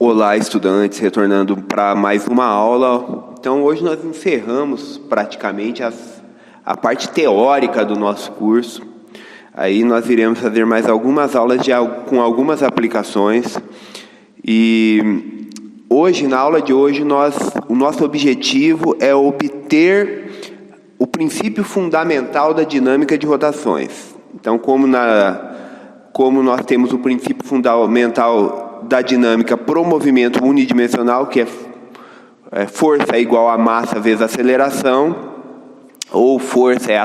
Olá, estudantes, retornando para mais uma aula. Então, hoje nós encerramos praticamente a parte teórica do nosso curso. Aí nós iremos fazer mais algumas aulas com algumas aplicações. E hoje, na aula de hoje, o nosso objetivo é obter o princípio fundamental da dinâmica de rotações. Então, como nós temos o princípio fundamental da dinâmica pro movimento unidimensional, que é força é igual a massa vezes aceleração, ou força é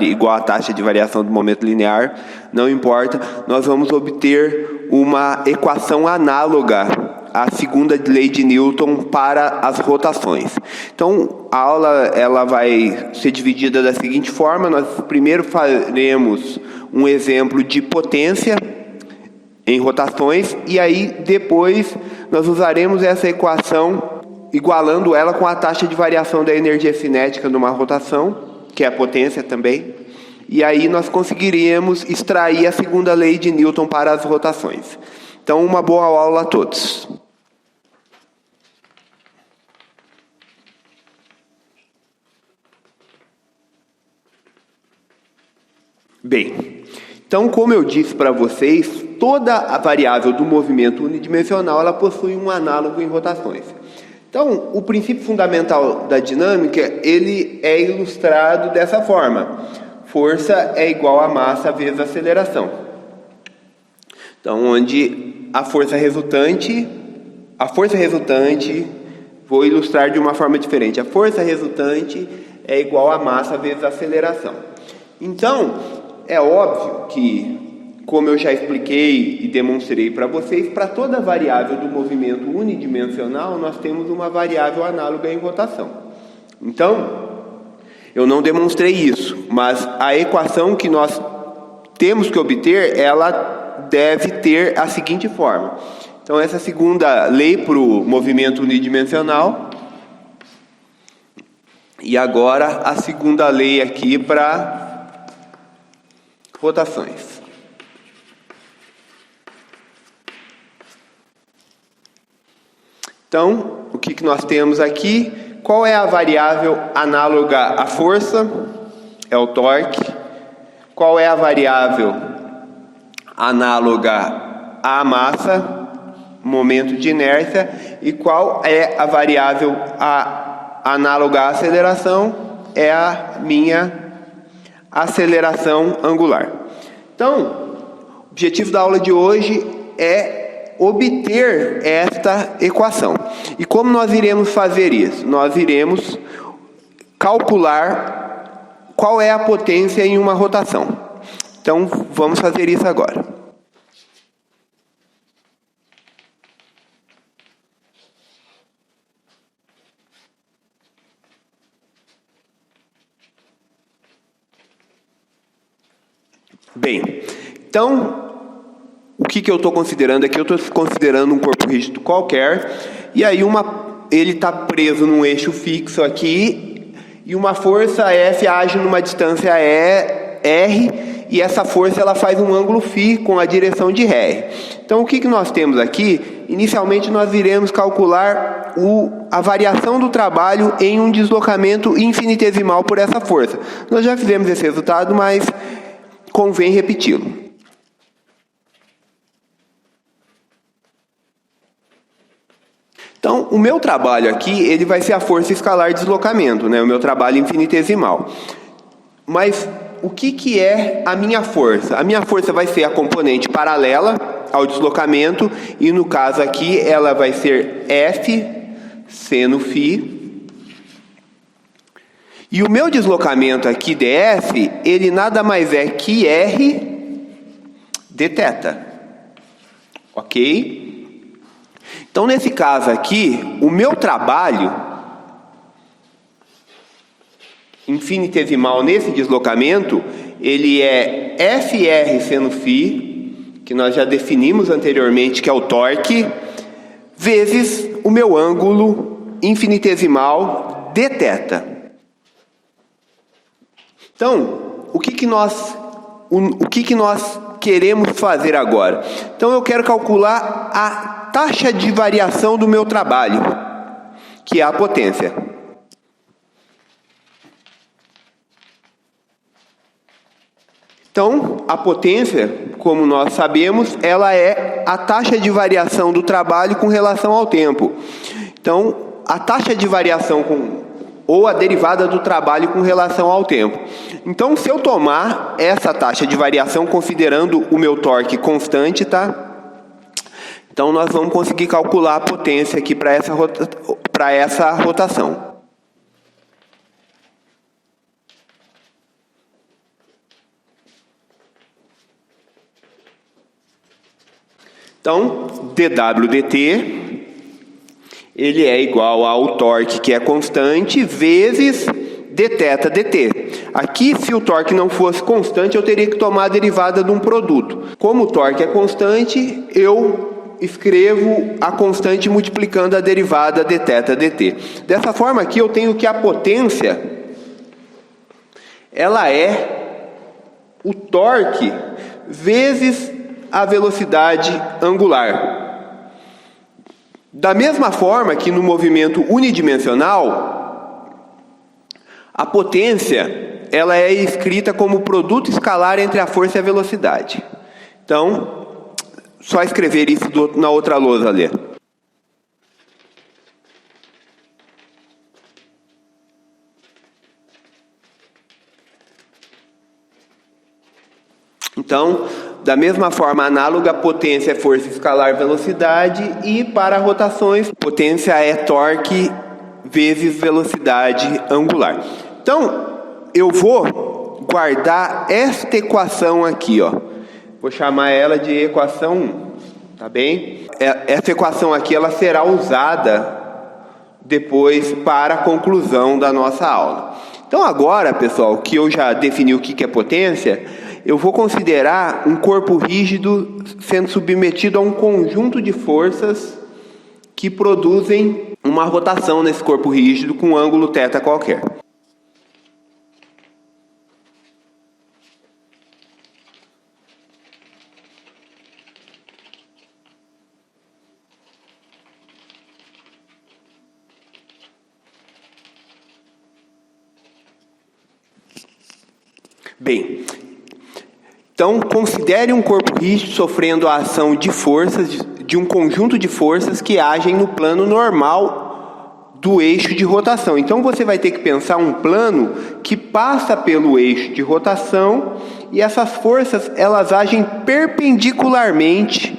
igual à taxa de variação do momento linear, não importa, nós vamos obter uma equação análoga à segunda lei de Newton para as rotações. Então, a aula ela vai ser dividida da seguinte forma: nós primeiro faremos um exemplo de potência em rotações, e aí depois nós usaremos essa equação igualando ela com a taxa de variação da energia cinética numa rotação, que é a potência também, e aí nós conseguiríamos extrair a segunda lei de Newton para as rotações. Então, uma boa aula a todos. Bem, então, como eu disse para vocês, toda a variável do movimento unidimensional ela possui um análogo em rotações. Então, o princípio fundamental da dinâmica ele é ilustrado dessa forma: força é igual a massa vezes aceleração. Então, onde a força resultante, vou ilustrar de uma forma diferente. A força resultante é igual a massa vezes aceleração. Então, é óbvio que, como eu já expliquei e demonstrei para vocês, para toda variável do movimento unidimensional, nós temos uma variável análoga em rotação. Então, eu não demonstrei isso, mas a equação que nós temos que obter, ela deve ter a seguinte forma. Então, essa segunda lei para o movimento unidimensional, e agora a segunda lei aqui para rotações. Então, o que nós temos aqui? Qual é a variável análoga à força? É o torque. Qual é a variável análoga à massa? Momento de inércia. E qual é a variável análoga à aceleração? É a minha aceleração angular. Então, o objetivo da aula de hoje é obter esta equação. E como nós iremos fazer isso? Nós iremos calcular qual é a potência em uma rotação. Então, vamos fazer isso agora. Bem, então, o que eu estou considerando aqui? Eu estou considerando um corpo rígido qualquer, e aí ele está preso num eixo fixo aqui, e uma força F age numa distância R, e essa força ela faz um ângulo φ com a direção de R. Então, o que nós temos aqui? Inicialmente, nós iremos calcular a variação do trabalho em um deslocamento infinitesimal por essa força. Nós já fizemos esse resultado, mas convém repeti-lo. Então, o meu trabalho aqui, ele vai ser a força escalar de deslocamento, né? O meu trabalho infinitesimal. Mas o que é a minha força? A minha força vai ser a componente paralela ao deslocamento, e no caso aqui, ela vai ser F seno φ. E o meu deslocamento aqui, dF, ele nada mais é que R dθ. Ok? Então, nesse caso aqui, o meu trabalho infinitesimal nesse deslocamento, ele é FR seno φ, que nós já definimos anteriormente, que é o torque, vezes o meu ângulo infinitesimal dθ. Então, o que nós queremos fazer agora? Então, eu quero calcular a taxa de variação do meu trabalho, que é a potência. Então, a potência, como nós sabemos, ela é a taxa de variação do trabalho com relação ao tempo. Então, a taxa de variação ou a derivada do trabalho com relação ao tempo. Então, se eu tomar essa taxa de variação considerando o meu torque constante, tá? Então, nós vamos conseguir calcular a potência aqui para essa rotação. Então, dWdt, ele é igual ao torque, que é constante, vezes dθ dt. Aqui, se o torque não fosse constante, eu teria que tomar a derivada de um produto. Como o torque é constante, eu escrevo a constante multiplicando a derivada dθ dt. Dessa forma aqui, eu tenho que a potência, ela é o torque vezes a velocidade angular. Da mesma forma que no movimento unidimensional, a potência ela é escrita como produto escalar entre a força e a velocidade. Então, só escrever isso na outra lousa ali. Então, da mesma forma análoga, potência é força escalar velocidade, e para rotações, potência é torque vezes velocidade angular. Então, eu vou guardar esta equação aqui, ó. Vou chamar ela de equação 1, tá bem? Essa equação aqui, ela será usada depois para a conclusão da nossa aula. Então agora, pessoal, que eu já defini o que é potência, eu vou considerar um corpo rígido sendo submetido a um conjunto de forças que produzem uma rotação nesse corpo rígido com um ângulo θ qualquer. Bem, então considere um corpo rígido sofrendo a ação de forças, de um conjunto de forças que agem no plano normal do eixo de rotação. Então você vai ter que pensar um plano que passa pelo eixo de rotação, e essas forças elas agem perpendicularmente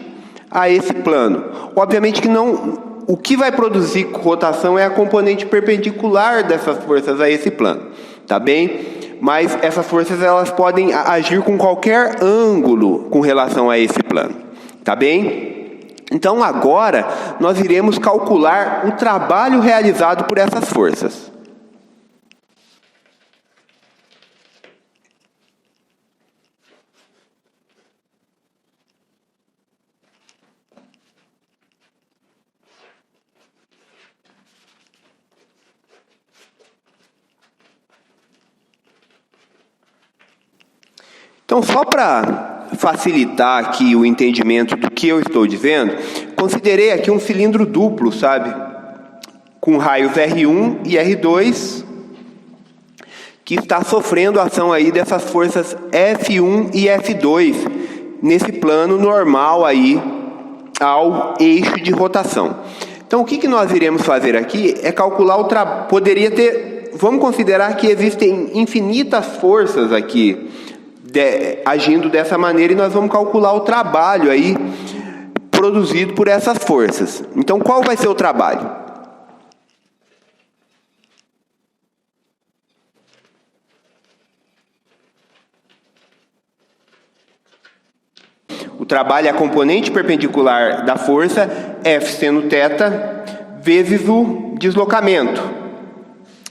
a esse plano. Obviamente que não, o que vai produzir rotação é a componente perpendicular dessas forças a esse plano, tá bem? Mas essas forças elas podem agir com qualquer ângulo com relação a esse plano, tá bem? Então agora nós iremos calcular o trabalho realizado por essas forças. Então, só para facilitar aqui o entendimento do que eu estou dizendo, considerei aqui um cilindro duplo, sabe? Com raios R1 e R2, que está sofrendo a ação aí dessas forças F1 e F2, nesse plano normal aí ao eixo de rotação. Então, o que nós iremos fazer aqui é calcular o trabalho. Poderia ter, vamos considerar que existem infinitas forças aqui, agindo dessa maneira, e nós vamos calcular o trabalho aí produzido por essas forças. Então, qual vai ser o trabalho? O trabalho é a componente perpendicular da força, F sendo θ, vezes o deslocamento.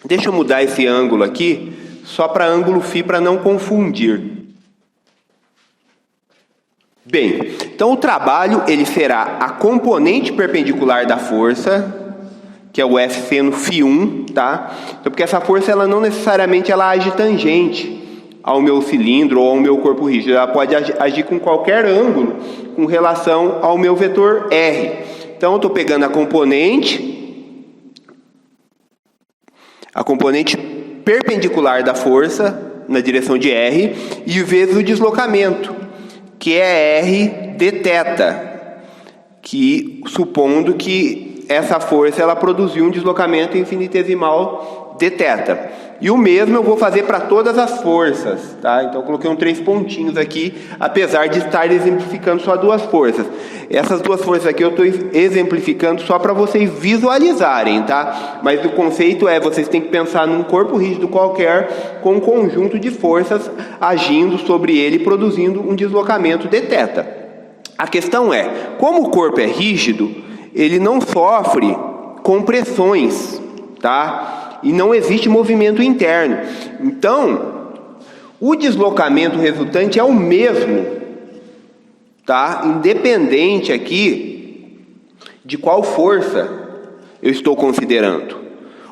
Deixa eu mudar esse ângulo aqui, só para ângulo φ, para não confundir. Bem, então o trabalho ele será a componente perpendicular da força, que é o F seno φ1, tá? Então, porque essa força ela não necessariamente ela age tangente ao meu cilindro ou ao meu corpo rígido, ela pode agir com qualquer ângulo com relação ao meu vetor R. Então eu estou pegando a componente perpendicular da força na direção de R e vezes o deslocamento, que é R dθ, que supondo que essa força ela produziu um deslocamento infinitesimal dθ. E o mesmo eu vou fazer para todas as forças, tá? Então eu coloquei 3 pontinhos aqui, apesar de estar exemplificando só 2 forças. Essas 2 forças aqui eu estou exemplificando só para vocês visualizarem, tá? Mas o conceito é, vocês têm que pensar num corpo rígido qualquer com um conjunto de forças agindo sobre ele, produzindo um deslocamento dθ. A questão é, como o corpo é rígido, ele não sofre compressões, tá? E não existe movimento interno. Então, o deslocamento resultante é o mesmo, tá? Independente aqui de qual força eu estou considerando.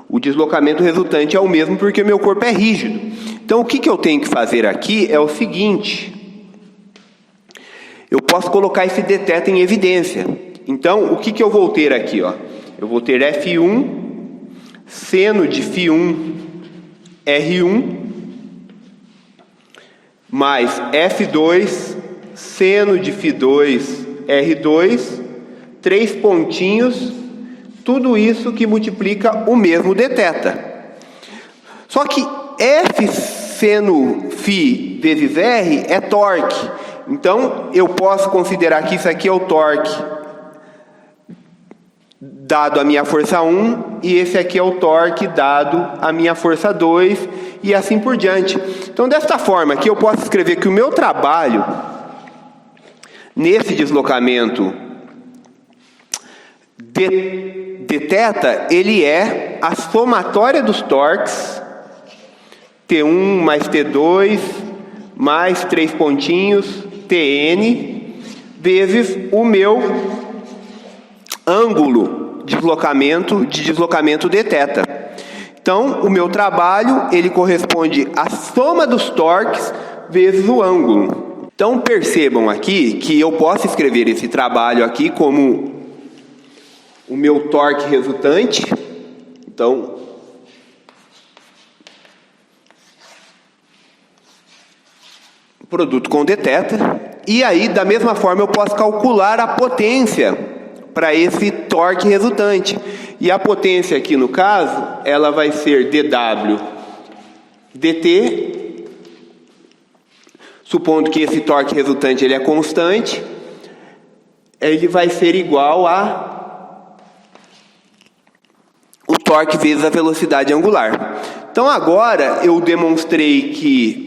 O deslocamento resultante é o mesmo porque meu corpo é rígido. Então, o que eu tenho que fazer aqui é o seguinte. Eu posso colocar esse dθ em evidência. Então, o que eu vou ter aqui, ó? Eu vou ter F1 seno de φ1 R1 mais F2 seno de φ2 R2, 3 pontinhos, tudo isso que multiplica o mesmo dθ. Só que F seno φ vezes R é torque. Então, eu posso considerar que isso aqui é o torque dado a minha força 1, e esse aqui é o torque dado a minha força 2, e assim por diante. Então, desta forma aqui, eu posso escrever que o meu trabalho, nesse deslocamento dθ, ele é a somatória dos torques, T1 mais T2, mais 3 pontinhos, Tn, vezes o meu ângulo de deslocamento dθ. Então, o meu trabalho, ele corresponde à soma dos torques vezes o ângulo. Então, percebam aqui que eu posso escrever esse trabalho aqui como o meu torque resultante. Então, produto com dθ. E aí, da mesma forma, eu posso calcular a potência para esse torque resultante. E a potência aqui, no caso, ela vai ser dW dt, supondo que esse torque resultante ele é constante, ele vai ser igual a o torque vezes a velocidade angular. Então agora eu demonstrei que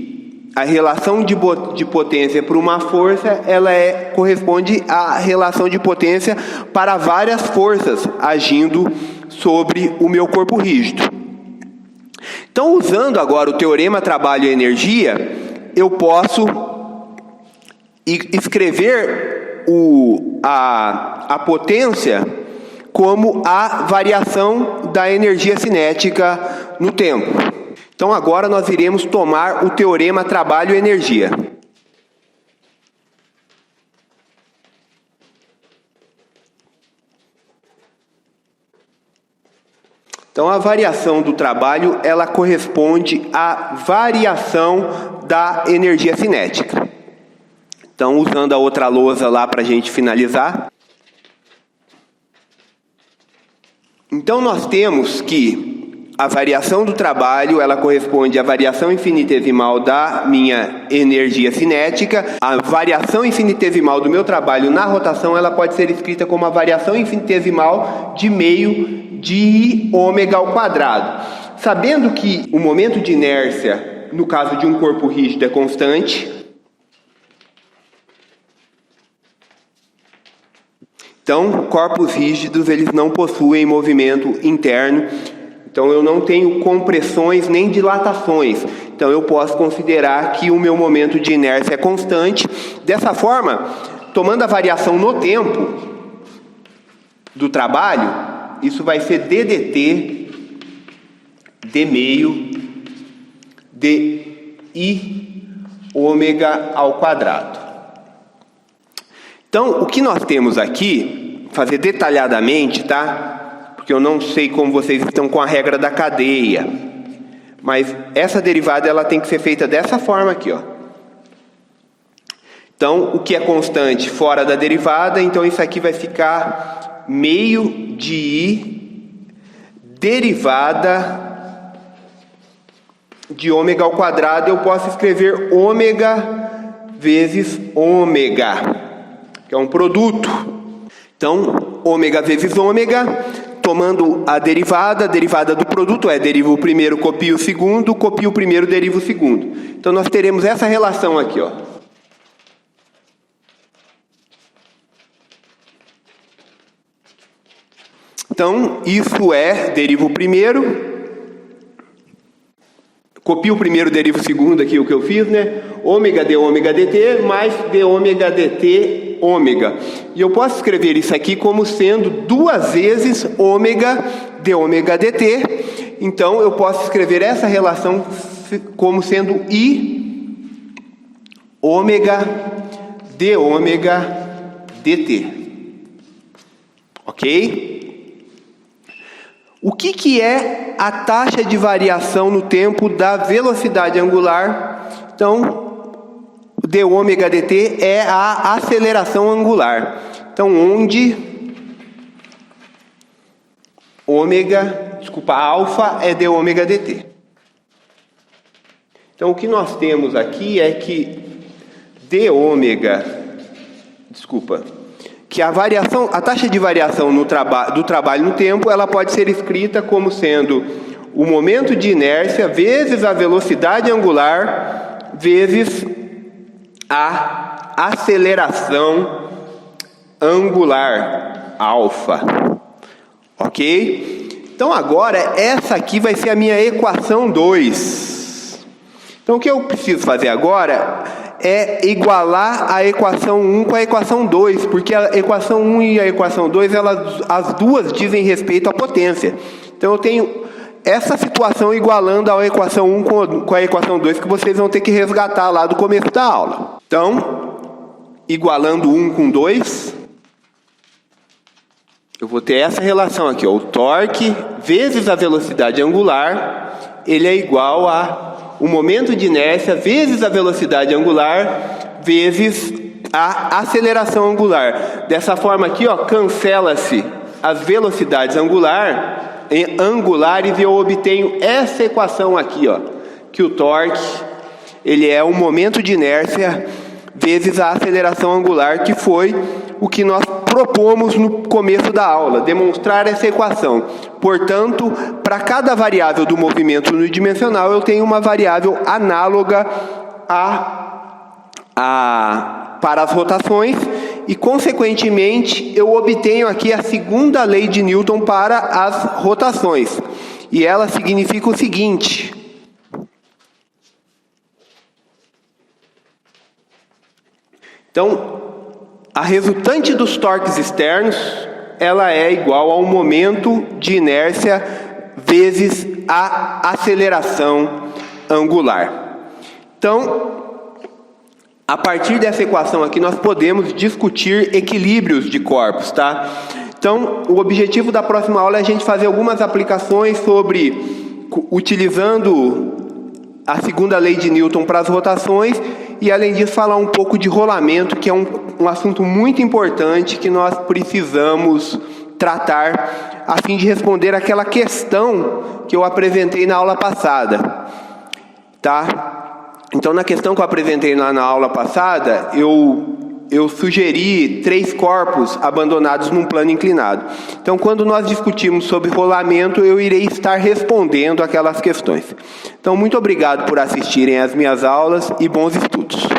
a relação de potência para uma força, ela corresponde à relação de potência para várias forças agindo sobre o meu corpo rígido. Então, usando agora o teorema trabalho e energia, eu posso escrever a potência como a variação da energia cinética no tempo. Então agora nós iremos tomar o teorema trabalho e energia. Então a variação do trabalho, ela corresponde à variação da energia cinética. Então, usando a outra lousa lá para a gente finalizar. Então nós temos que a variação do trabalho, ela corresponde à variação infinitesimal da minha energia cinética. A variação infinitesimal do meu trabalho na rotação, ela pode ser escrita como a variação infinitesimal de meio de ômega ao quadrado. Sabendo que o momento de inércia, no caso de um corpo rígido, é constante. Então, corpos rígidos, eles não possuem movimento interno. Então, eu não tenho compressões nem dilatações. Então, eu posso considerar que o meu momento de inércia é constante. Dessa forma, tomando a variação no tempo do trabalho, isso vai ser ddt d meio di ômega ao quadrado. Então, o que nós temos aqui fazer detalhadamente, tá? Porque eu não sei como vocês estão com a regra da cadeia. Mas essa derivada ela tem que ser feita dessa forma aqui, ó. Então, o que é constante fora da derivada, então isso aqui vai ficar meio de I derivada de ômega ao quadrado. Eu posso escrever ômega vezes ômega, que é um produto. Então, ômega vezes ômega, tomando a derivada do produto derivo o primeiro, copio o segundo, copio o primeiro, derivo o segundo. Então, nós teremos essa relação aqui, ó. Então, isso derivo o primeiro, copio o primeiro, derivo o segundo, aqui o que eu fiz, né? Ômega dt mais d ômega dt ômega. E eu posso escrever isso aqui como sendo duas vezes ômega d ômega dt. Então, eu posso escrever essa relação como sendo I ômega d ômega dt. Ok? O que é a taxa de variação no tempo da velocidade angular? Então, d ômega dt é a aceleração angular. Então, onde alfa é d ômega dt. Então, o que nós temos aqui é que que a taxa de variação do trabalho no tempo, ela pode ser escrita como sendo o momento de inércia vezes a velocidade angular vezes a aceleração angular, alfa. Ok? Então agora, essa aqui vai ser a minha equação 2. Então o que eu preciso fazer agora é igualar a equação 1 com a equação 2, porque a equação 1 e a equação 2, as duas dizem respeito à potência. Então eu tenho essa situação igualando a equação 1 com a equação 2, que vocês vão ter que resgatar lá do começo da aula. Então, igualando 1 com 2, eu vou ter essa relação aqui, ó, o torque vezes a velocidade angular, ele é igual a o momento de inércia vezes a velocidade angular vezes a aceleração angular. Dessa forma aqui, ó, cancela-se as velocidades angulares e eu obtenho essa equação aqui, ó, que o torque ele é o momento de inércia vezes a aceleração angular, que foi o que nós propomos no começo da aula, demonstrar essa equação. Portanto, para cada variável do movimento unidimensional, eu tenho uma variável análoga para as rotações e, consequentemente, eu obtenho aqui a segunda lei de Newton para as rotações. E ela significa o seguinte: então, a resultante dos torques externos, ela é igual ao momento de inércia vezes a aceleração angular. Então, a partir dessa equação aqui, nós podemos discutir equilíbrios de corpos, tá? Então, o objetivo da próxima aula é a gente fazer algumas aplicações utilizando a segunda lei de Newton para as rotações e, além disso, falar um pouco de rolamento, que é um assunto muito importante que nós precisamos tratar a fim de responder aquela questão que eu apresentei na aula passada, tá? Então, na questão que eu apresentei na aula passada, eu sugeri 3 corpos abandonados num plano inclinado. Então, quando nós discutimos sobre rolamento, eu irei estar respondendo aquelas questões. Então, muito obrigado por assistirem às minhas aulas e bons estudos.